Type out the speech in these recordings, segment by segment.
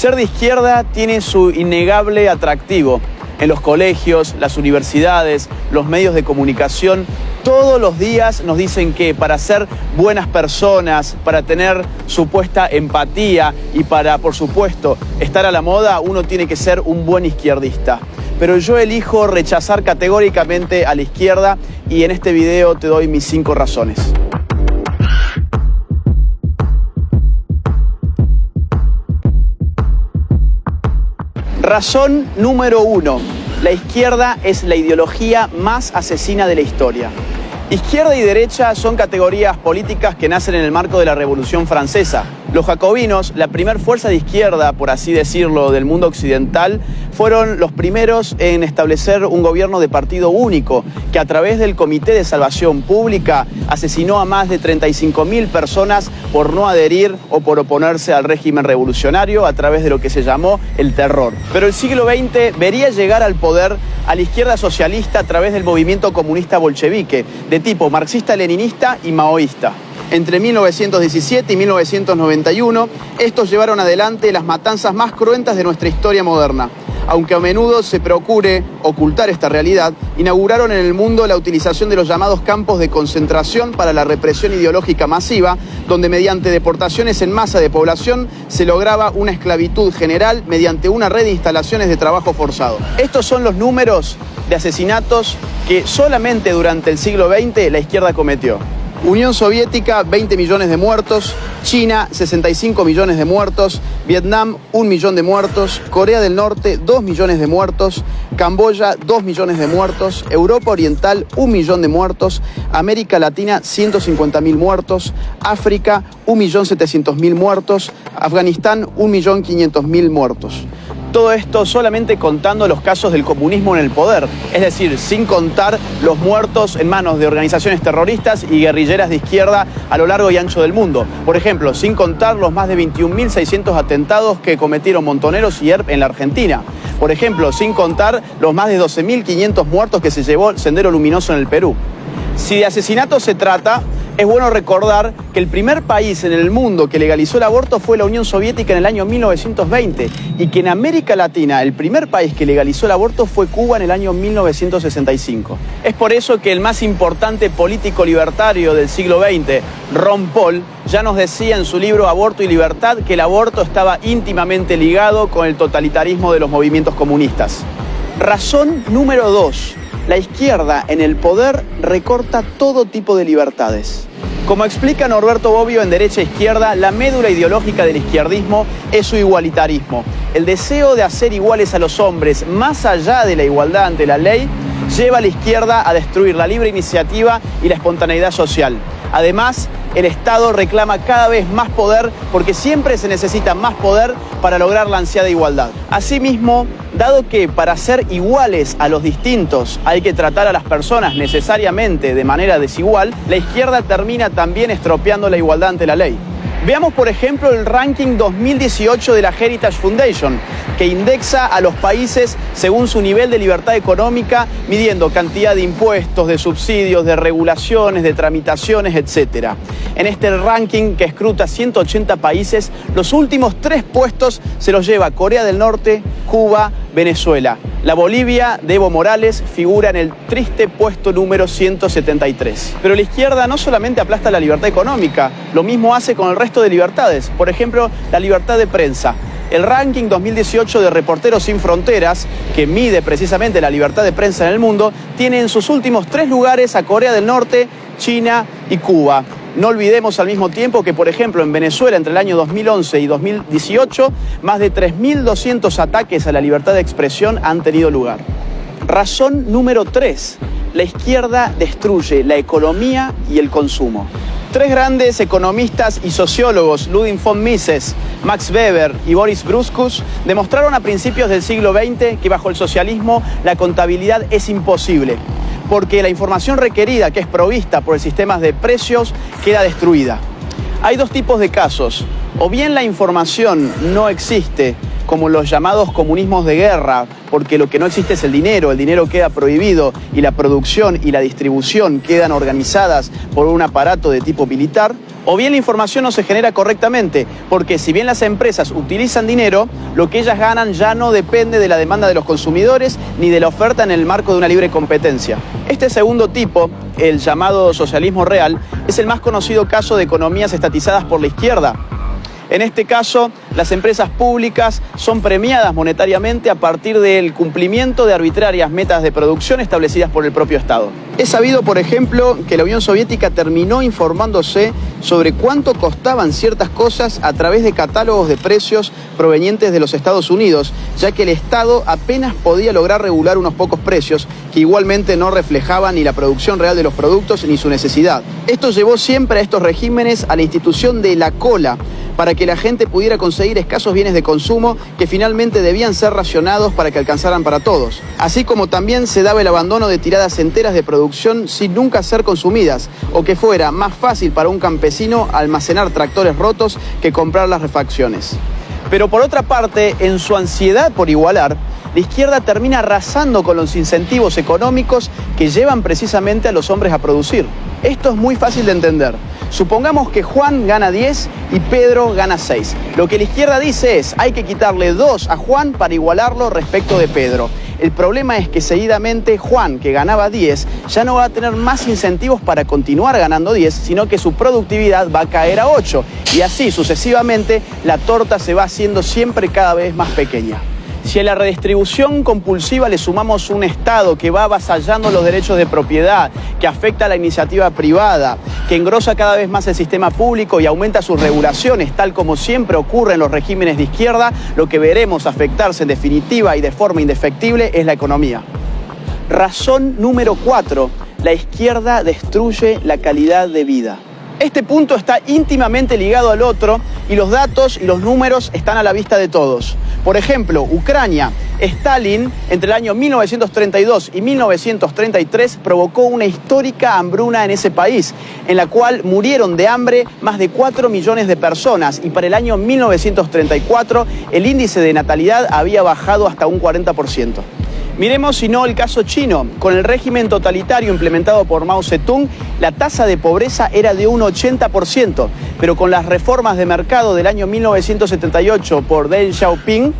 Ser de izquierda tiene su innegable atractivo. En los colegios, las universidades, los medios de comunicación, todos los días nos dicen que para ser buenas personas, para tener supuesta empatía y para, por supuesto, estar a la moda, uno tiene que ser un buen izquierdista. Pero yo elijo rechazar categóricamente a la izquierda y en este video te doy mis 5 razones. Razón número 1. La izquierda es la ideología más asesina de la historia. Izquierda y derecha son categorías políticas que nacen en el marco de la Revolución Francesa. Los jacobinos, la primer fuerza de izquierda, por así decirlo, del mundo occidental, fueron los primeros en establecer un gobierno de partido único, que a través del Comité de Salvación Pública asesinó a más de 35.000 personas por no adherir o por oponerse al régimen revolucionario a través de lo que se llamó el terror. Pero el siglo XX vería llegar al poder a la izquierda socialista a través del movimiento comunista bolchevique, de tipo marxista-leninista y maoísta. Entre 1917 y 1991, estos llevaron adelante las matanzas más cruentas de nuestra historia moderna. Aunque a menudo se procure ocultar esta realidad, inauguraron en el mundo la utilización de los llamados campos de concentración para la represión ideológica masiva, donde mediante deportaciones en masa de población se lograba una esclavitud general mediante una red de instalaciones de trabajo forzado. Estos son los números de asesinatos que solamente durante el siglo XX la izquierda cometió. Unión Soviética, 20 millones de muertos. China, 65 millones de muertos. Vietnam, 1 millón de muertos. Corea del Norte, 2 millones de muertos. Camboya, 2 millones de muertos. Europa Oriental, 1 millón de muertos. América Latina, 150.000 muertos. África, 1.700.000 muertos. Afganistán, 1.500.000 muertos. Todo esto solamente contando los casos del comunismo en el poder, es decir, sin contar los muertos en manos de organizaciones terroristas y guerrilleras de izquierda a lo largo y ancho del mundo. Por ejemplo, sin contar los más de 21.600 atentados que cometieron Montoneros y ERP en la Argentina. Por ejemplo, sin contar los más de 12.500 muertos que se llevó el Sendero Luminoso en el Perú. Si de asesinatos se trata, es bueno recordar que el primer país en el mundo que legalizó el aborto fue la Unión Soviética en el año 1920 y que en América Latina el primer país que legalizó el aborto fue Cuba en el año 1965. Es por eso que el más importante político libertario del siglo XX, Ron Paul, ya nos decía en su libro Aborto y Libertad que el aborto estaba íntimamente ligado con el totalitarismo de los movimientos comunistas. Razón número 2. La izquierda en el poder recorta todo tipo de libertades. Como explica Norberto Bobbio en Derecha e Izquierda, la médula ideológica del izquierdismo es su igualitarismo. El deseo de hacer iguales a los hombres, más allá de la igualdad ante la ley, lleva a la izquierda a destruir la libre iniciativa y la espontaneidad social. Además, el Estado reclama cada vez más poder porque siempre se necesita más poder para lograr la ansiada igualdad. Asimismo, dado que para ser iguales a los distintos hay que tratar a las personas necesariamente de manera desigual, la izquierda termina también estropeando la igualdad ante la ley. Veamos, por ejemplo, el ranking 2018 de la Heritage Foundation, que indexa a los países según su nivel de libertad económica, midiendo cantidad de impuestos, de subsidios, de regulaciones, de tramitaciones, etc. En este ranking, que escruta 180 países, los últimos 3 puestos se los lleva Corea del Norte, Cuba, Venezuela. La Bolivia de Evo Morales figura en el triste puesto número 173. Pero la izquierda no solamente aplasta la libertad económica, lo mismo hace con el resto de libertades. Por ejemplo, la libertad de prensa. El ranking 2018 de Reporteros Sin Fronteras, que mide precisamente la libertad de prensa en el mundo, tiene en sus últimos 3 lugares a Corea del Norte, China y Cuba. No olvidemos al mismo tiempo que, por ejemplo, en Venezuela, entre el año 2011 y 2018, más de 3.200 ataques a la libertad de expresión han tenido lugar. Razón número 3. La izquierda destruye la economía y el consumo. 3 grandes economistas y sociólogos, Ludwig von Mises, Max Weber y Boris Bruskus, demostraron a principios del siglo XX que bajo el socialismo la contabilidad es imposible, porque la información requerida, que es provista por el sistema de precios, queda destruida. Hay 2 tipos de casos. O bien la información no existe, como los llamados comunismos de guerra, porque lo que no existe es el dinero queda prohibido y la producción y la distribución quedan organizadas por un aparato de tipo militar, O bien la información no se genera correctamente, porque si bien las empresas utilizan dinero, lo que ellas ganan ya no depende de la demanda de los consumidores ni de la oferta en el marco de una libre competencia. Este segundo tipo, el llamado socialismo real, es el más conocido caso de economías estatizadas por la izquierda. En este caso, las empresas públicas son premiadas monetariamente a partir del cumplimiento de arbitrarias metas de producción establecidas por el propio Estado. Es sabido, por ejemplo, que la Unión Soviética terminó informándose sobre cuánto costaban ciertas cosas a través de catálogos de precios provenientes de los Estados Unidos, ya que el Estado apenas podía lograr regular unos pocos precios que igualmente no reflejaban ni la producción real de los productos ni su necesidad. Esto llevó siempre a estos regímenes a la institución de la cola, para que la gente pudiera conseguir escasos bienes de consumo que finalmente debían ser racionados para que alcanzaran para todos. Así como también se daba el abandono de tiradas enteras de producción sin nunca ser consumidas, o que fuera más fácil para un campesino almacenar tractores rotos que comprar las refacciones. Pero por otra parte, en su ansiedad por igualar, la izquierda termina arrasando con los incentivos económicos que llevan precisamente a los hombres a producir. Esto es muy fácil de entender. Supongamos que Juan gana 10 y Pedro gana 6. Lo que la izquierda dice es, hay que quitarle 2 a Juan para igualarlo respecto de Pedro. El problema es que seguidamente Juan, que ganaba 10, ya no va a tener más incentivos para continuar ganando 10, sino que su productividad va a caer a 8. Y así sucesivamente la torta se va haciendo siempre cada vez más pequeña. Si a la redistribución compulsiva le sumamos un Estado que va avasallando los derechos de propiedad, que afecta a la iniciativa privada, que engrosa cada vez más el sistema público y aumenta sus regulaciones, tal como siempre ocurre en los regímenes de izquierda, lo que veremos afectarse en definitiva y de forma indefectible es la economía. Razón número 4. La izquierda destruye la calidad de vida. Este punto está íntimamente ligado al otro y los datos y los números están a la vista de todos. Por ejemplo, Ucrania. Stalin, entre el año 1932 y 1933, provocó una histórica hambruna en ese país, en la cual murieron de hambre más de 4 millones de personas y para el año 1934 el índice de natalidad había bajado hasta un 40%. Miremos si no el caso chino. Con el régimen totalitario implementado por Mao Zedong, la tasa de pobreza era de un 80%, pero con las reformas de mercado del año 1978 por Deng Xiaoping,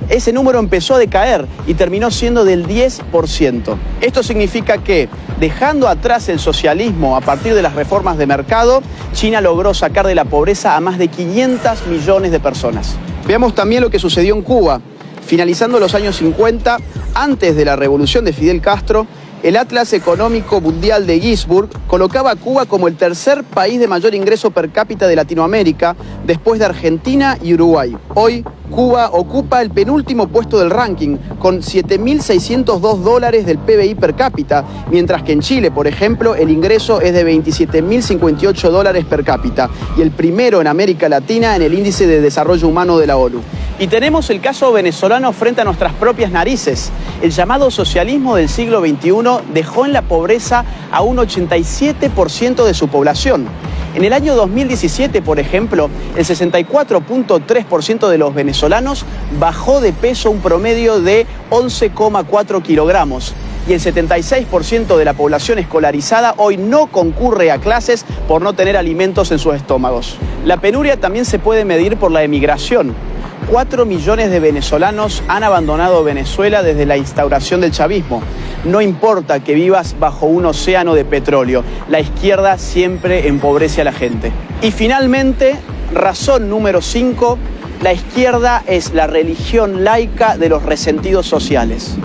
ese número empezó a decaer y terminó siendo del 10%. Esto significa que, dejando atrás el socialismo a partir de las reformas de mercado, China logró sacar de la pobreza a más de 500 millones de personas. Veamos también lo que sucedió en Cuba. Finalizando los años 50, antes de la revolución de Fidel Castro, el Atlas Económico Mundial de Ginzburg colocaba a Cuba como el tercer país de mayor ingreso per cápita de Latinoamérica, después de Argentina y Uruguay. Hoy, Cuba ocupa el penúltimo puesto del ranking, con $7.602 del PBI per cápita, mientras que en Chile, por ejemplo, el ingreso es de $27.058 per cápita, y el primero en América Latina en el Índice de Desarrollo Humano de la ONU. Y tenemos el caso venezolano frente a nuestras propias narices. El llamado socialismo del siglo XXI dejó en la pobreza a un 87% de su población. En el año 2017, por ejemplo, el 64.3% de los venezolanos bajó de peso un promedio de 11,4 kilogramos. Y el 76% de la población escolarizada hoy no concurre a clases por no tener alimentos en sus estómagos. La penuria también se puede medir por la emigración. 4 millones de venezolanos han abandonado Venezuela desde la instauración del chavismo. No importa que vivas bajo un océano de petróleo, la izquierda siempre empobrece a la gente. Y finalmente, razón número 5, la izquierda es la religión laica de los resentidos sociales.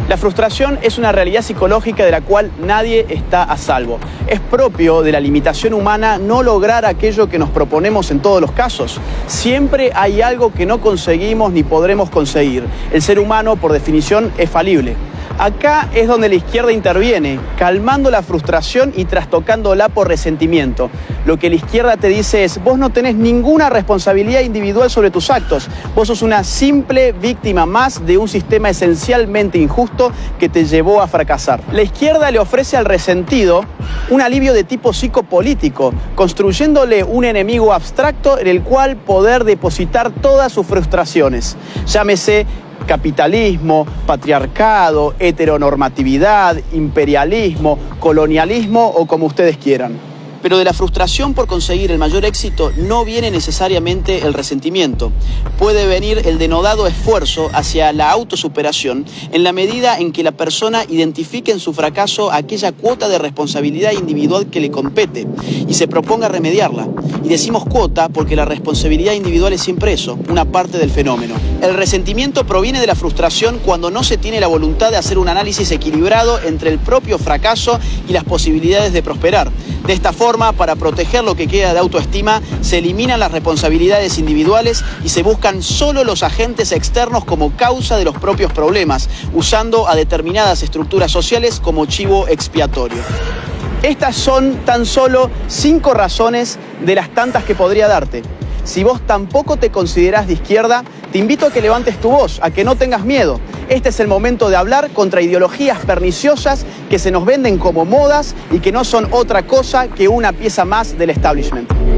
La frustración es una realidad psicológica de la cual nadie está a salvo. Es propio de la limitación humana no lograr aquello que nos proponemos en todos los casos. Siempre hay algo que no conseguimos ni podremos conseguir. El ser humano, por definición, es falible. Acá es donde la izquierda interviene, calmando la frustración y trastocándola por resentimiento. Lo que la izquierda te dice es, vos no tenés ninguna responsabilidad individual sobre tus actos. Vos sos una simple víctima más de un sistema esencialmente injusto que te llevó a fracasar. La izquierda le ofrece al resentido un alivio de tipo psicopolítico, construyéndole un enemigo abstracto en el cual poder depositar todas sus frustraciones. Llámese capitalismo, patriarcado, heteronormatividad, imperialismo, colonialismo o como ustedes quieran. Pero de la frustración por conseguir el mayor éxito no viene necesariamente el resentimiento. Puede venir el denodado esfuerzo hacia la autosuperación en la medida en que la persona identifique en su fracaso aquella cuota de responsabilidad individual que le compete y se proponga remediarla. Y decimos cuota porque la responsabilidad individual es siempre eso, una parte del fenómeno. El resentimiento proviene de la frustración cuando no se tiene la voluntad de hacer un análisis equilibrado entre el propio fracaso y las posibilidades de prosperar. De esta forma, para proteger lo que queda de autoestima, se eliminan las responsabilidades individuales y se buscan solo los agentes externos como causa de los propios problemas, usando a determinadas estructuras sociales como chivo expiatorio. Estas son tan solo 5 razones de las tantas que podría darte. Si vos tampoco te considerás de izquierda, te invito a que levantes tu voz, a que no tengas miedo. Este es el momento de hablar contra ideologías perniciosas que se nos venden como modas y que no son otra cosa que una pieza más del establishment.